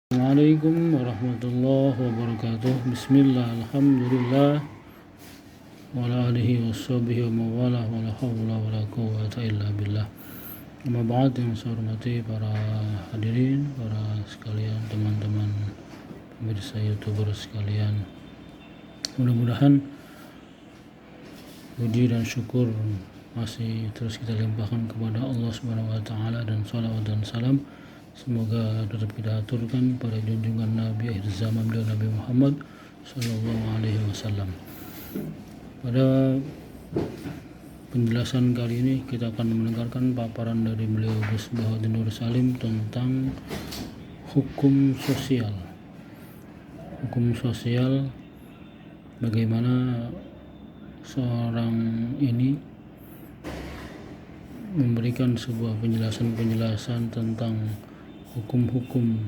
Assalamualaikum warahmatullahi wabarakatuh. Bismillah, alhamdulillah, wala alihi washabihi wa mawala, wala hawla wala quwwata illa billah. Amma ba'd, yang saya hormati para hadirin, para sekalian, teman-teman pemirsa YouTuber sekalian. Mudah-mudahan puji dan syukur masih terus kita limpahkan kepada Allah Subhanahu wa taala, dan salawat dan salam semoga tetap kita aturkan pada junjungan Nabi akhir zaman, beliau Nabi Muhammad sallallahu alaihi wasallam. Pada penjelasan kali ini kita akan mendengarkan paparan dari beliau Gus Bahaudin Nur Salim tentang hukum sosial. Hukum sosial, bagaimana seorang ini memberikan sebuah penjelasan tentang hukum-hukum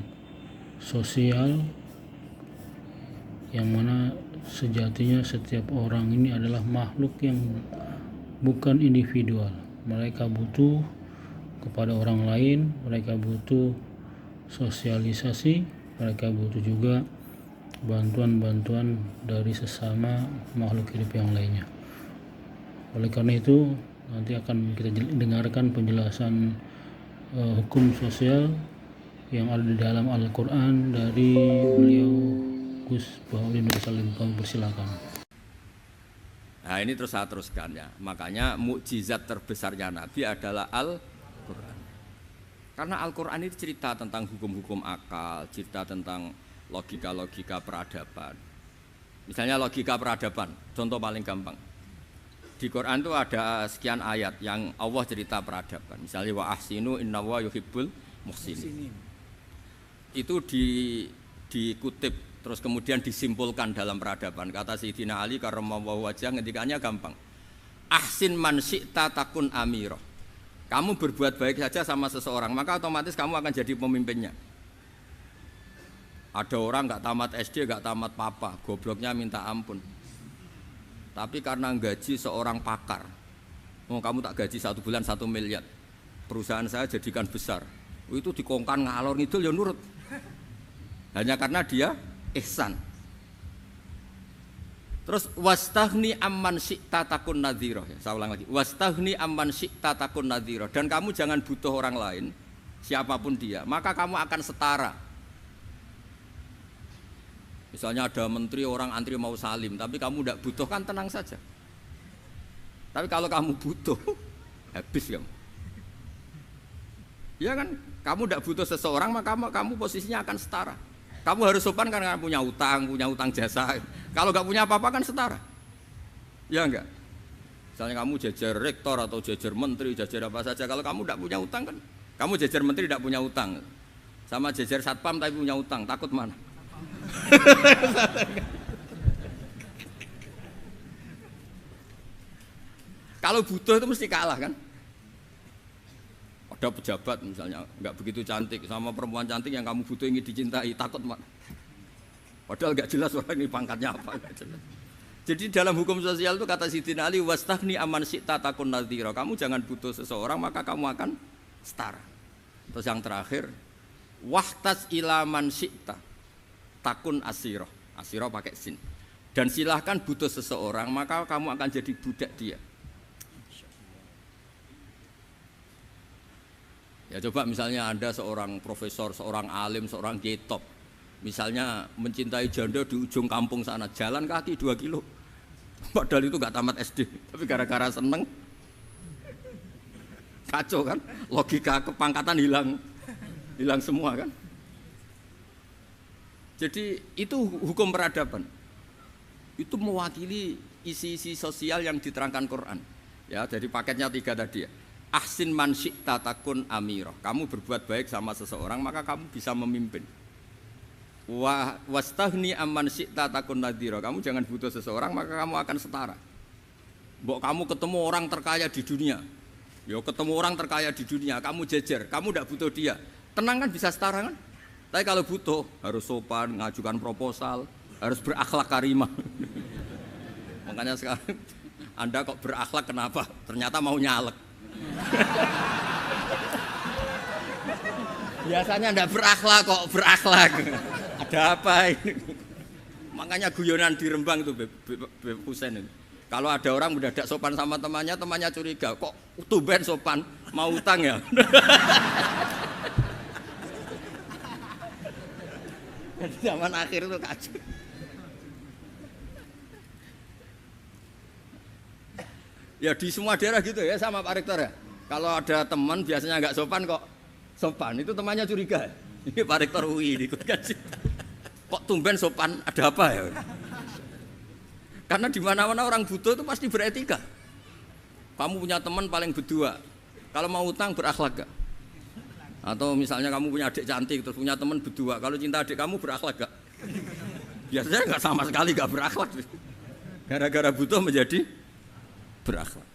sosial yang mana sejatinya setiap orang ini adalah makhluk yang bukan individual. Mereka butuh kepada orang lain, mereka butuh sosialisasi, mereka butuh juga bantuan-bantuan dari sesama makhluk hidup yang lainnya. Oleh karena itu nanti akan kita dengarkan penjelasan hukum sosial yang ada di dalam Al-Quran dari beliau Gus Bahaudin Nur Salim. Kami persilakan. Nah ini terus saya teruskan ya. Makanya mukjizat terbesarnya Nabi adalah Al-Quran. Karena Al-Quran itu cerita tentang hukum-hukum akal, cerita tentang logika-logika peradaban. Misalnya logika peradaban, contoh paling gampang. Di Quran itu ada sekian ayat yang Allah cerita peradaban. Misalnya wa ahsinu innallaha yuhibbul muhsinin. Itu dikutip terus kemudian disimpulkan dalam peradaban. Kata Sayyidina Ali karramallahu wajhah, ngendikannya gampang. Ahsin man syi'ta takun amirah. Kamu berbuat baik saja sama seseorang, maka otomatis kamu akan jadi pemimpinnya. Ada orang enggak tamat SD, enggak tamat papa, gobloknya minta ampun. Tapi karena gaji seorang pakar, kamu tak gaji 1 bulan 1 miliar, perusahaan saya jadikan besar. Itu dikongkan ngalor ngidul ya nurut. Hanya karena dia ihsan. Terus wastaghni amman syi'ta takun nadhira. Saya ulang lagi. Wastaghni amman syi'ta takun nadhira. Dan kamu jangan butuh orang lain, siapapun dia, maka kamu akan setara. Misalnya ada menteri, orang antri mau salim, tapi kamu tidak butuh, kan tenang saja. Tapi kalau kamu butuh, habis kamu. Ya kan, kamu tidak butuh seseorang, maka kamu posisinya akan setara. Kamu harus sopan karena punya utang jasa. Kalau nggak punya apa-apa kan setara. Ya enggak? Misalnya kamu jajar rektor atau jajar menteri, jajar apa saja. Kalau kamu tidak punya utang kan, kamu jajar menteri tidak punya utang. Sama jajar satpam tapi punya utang, takut mana? Kalau butuh itu mesti kalah kan? Ada pejabat misalnya nggak begitu cantik sama perempuan cantik yang kamu butuh ingin dicintai, takut mak. Padahal nggak jelas orang ini pangkatnya apa. Jadi dalam hukum sosial itu kata Sayyidina Ali wastaghni amman syi'ta takun nadhira. Kamu jangan butuh seseorang maka kamu akan setara. Terus yang terakhir wahtas ila man syi'ta takun asirah. Asirah pakai sin. Dan silahkan butuh seseorang maka kamu akan jadi budak dia. Ya coba misalnya Anda seorang profesor, seorang alim, seorang kiai top. Misalnya mencintai janda di ujung kampung sana, jalan kaki 2 kilo. Padahal itu gak tamat SD, tapi gara-gara seneng kacau kan, logika kepangkatan hilang semua kan. Jadi itu hukum peradaban. Itu mewakili isi-isi sosial yang diterangkan Quran. Ya, dari paketnya 3 tadi ya. Ahsin man syi'ta takun amirah. Kamu berbuat baik sama seseorang maka kamu bisa memimpin. Wastaghni amman syi'ta takun nadhira. Kamu jangan butuh seseorang maka kamu akan setara. Mbok kamu ketemu orang terkaya di dunia. Ya ketemu orang terkaya di dunia, kamu jejer, kamu tidak butuh dia. Tenang kan bisa setara kan? Tapi kalau butuh harus sopan, ngajukan proposal, harus berakhlak karimah. Makanya sekarang Anda kok berakhlak kenapa? Ternyata mau nyalek. Biasanya ndak berakhlak kok berakhlak. Ada apa ini? Makanya guyonan di Rembang itu Beb Husain itu. Kalau ada orang mendadak sopan sama temannya, temannya curiga, kok tumben sopan, mau utang ya? Zaman akhir itu kacau. Ya di semua daerah gitu ya sama Pak Rektor ya. Kalau ada teman biasanya nggak sopan kok sopan, itu temannya curiga. Ini Pak Rektor UI ikut kaji. Kok tumben sopan, ada apa ya? Karena di mana-mana orang butuh itu pasti beretika. Kamu punya teman paling berdua, kalau mau utang berakhlak gak? Atau misalnya kamu punya adik cantik terus punya teman berdua, kalau cinta adik kamu berakhlak gak? Biasanya nggak sama sekali gak berakhlak. Gara-gara butuh menjadi berakhlak.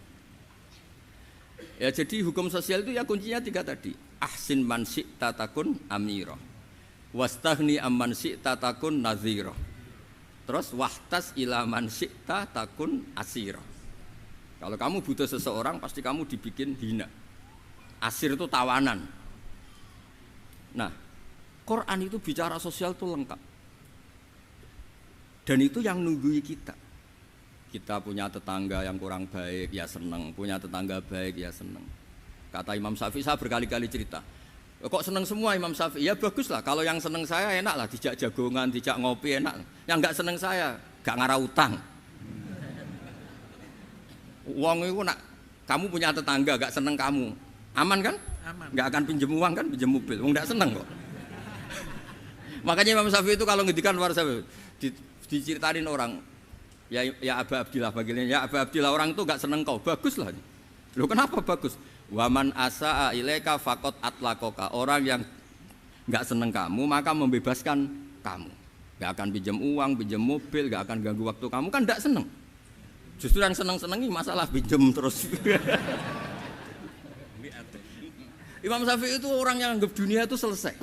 Ya jadi hukum sosial itu ya kuncinya 3 tadi. Ahsin man syi'ta takun amira. Wastaghni amman syi'ta takun nazira. Terus wahtas ila man syi'ta takun asira. Kalau kamu butuh seseorang pasti kamu dibikin hina. Asir itu tawanan. Nah, Quran itu bicara sosial itu lengkap. Dan itu yang nunggui kita. Kita punya tetangga yang kurang baik, ya seneng. Punya tetangga baik, ya seneng. Kata Imam Syafi'i, saya berkali-kali cerita. Kok seneng semua Imam Syafi'i? Ya bagus lah, kalau yang seneng saya enak lah. Dijak jagongan, dijak ngopi enak. Yang gak seneng saya, gak ngarah utang. Uang itu nak, kamu punya tetangga gak seneng kamu. Aman kan? Aman. Gak akan pinjem uang kan, pinjem mobil. Uang gak seneng kok. Makanya Imam Syafi'i itu kalau ngedikan luar Syafi'i, diceritain orang, ya Aba Abdillah bagiannya, ya Aba Abdillah orang itu gak seneng kau, bagus lah. Loh kenapa bagus? Waman asa'a ilaika faqad atlaqaka. Orang yang gak seneng kamu maka membebaskan kamu. Gak akan pinjam uang, pinjam mobil, gak akan ganggu waktu kamu, kan gak seneng. Justru yang seneng-senengi masalah pinjam terus. Imam Syafi'i itu orang yang anggap dunia itu selesai.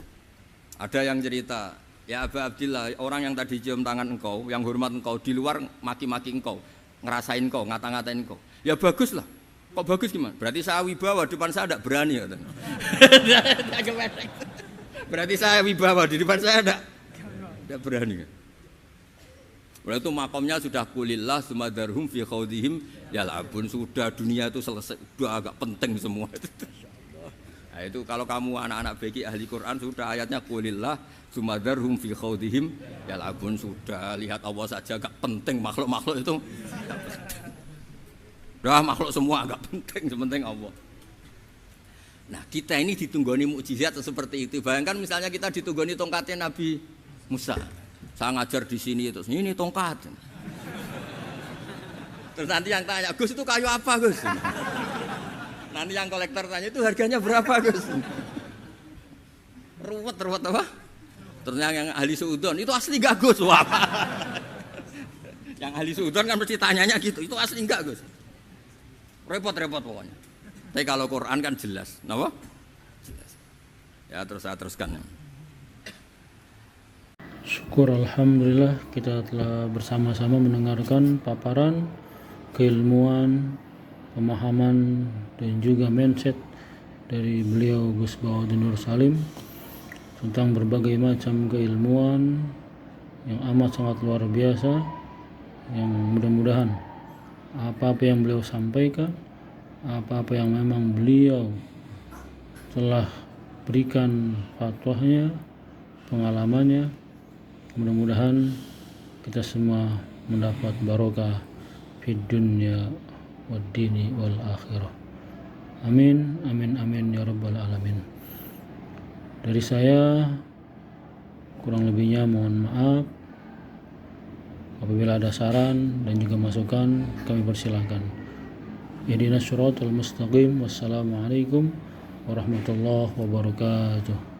Ada yang cerita, ya Aba Abdillah, orang yang tadi cium tangan engkau, yang hormat engkau, di luar maki-maki engkau, ngerasain engkau, ngata-ngatain engkau. Ya bagus lah. Kok bagus gimana? Berarti saya wibawa, depan saya tidak berani. Berarti saya wibawa, di depan saya tidak berani. Berarti itu makomnya sudah kulillah sumadarhum fi khawdihim yal'abun. Sudah dunia itu selesai, sudah agak penting semua. Nah itu kalau kamu anak-anak beki ahli Quran sudah ayatnya kulillah sumadarhum fi khawdihim yal'abun. Sudah lihat Allah saja agak penting, makhluk-makhluk itu dah makhluk semua agak penting, sepenting Allah. Nah kita ini ditunggoni mukjizat seperti itu. Bayangkan misalnya kita ditunggoni tongkatnya Nabi Musa. Saya ngajar di sini terus ini tongkat. Terus nanti yang tanya, Gus itu kayu apa Gus? Nanti yang kolektor tanya itu harganya berapa Gus? Ruwet apa? Terus yang ahli suudon itu asli enggak Gus? Wah. Yang ahli suudon kan mesti tanyanya gitu, itu asli enggak Gus? Repot-repot pokoknya. Tapi kalau Quran kan jelas, kenapa? Jelas. Ya terus saya teruskan. Syukur alhamdulillah kita telah bersama-sama mendengarkan paparan keilmuan, pemahaman dan juga mindset dari beliau Gus Bahaudin Nur Salim tentang berbagai macam keilmuan yang amat sangat luar biasa, yang mudah-mudahan apa-apa yang beliau sampaikan, apa-apa yang memang beliau telah berikan fatwanya, pengalamannya, mudah-mudahan kita semua mendapat barokah fid dunya wad dini wal akhirah. Amin, amin, amin ya rabbal alamin. Dari saya kurang lebihnya mohon maaf. Apabila ada saran dan juga masukan, kami persilahkan. Ihdinas siratal mustaqim. Wassalamualaikum warahmatullahi wabarakatuh.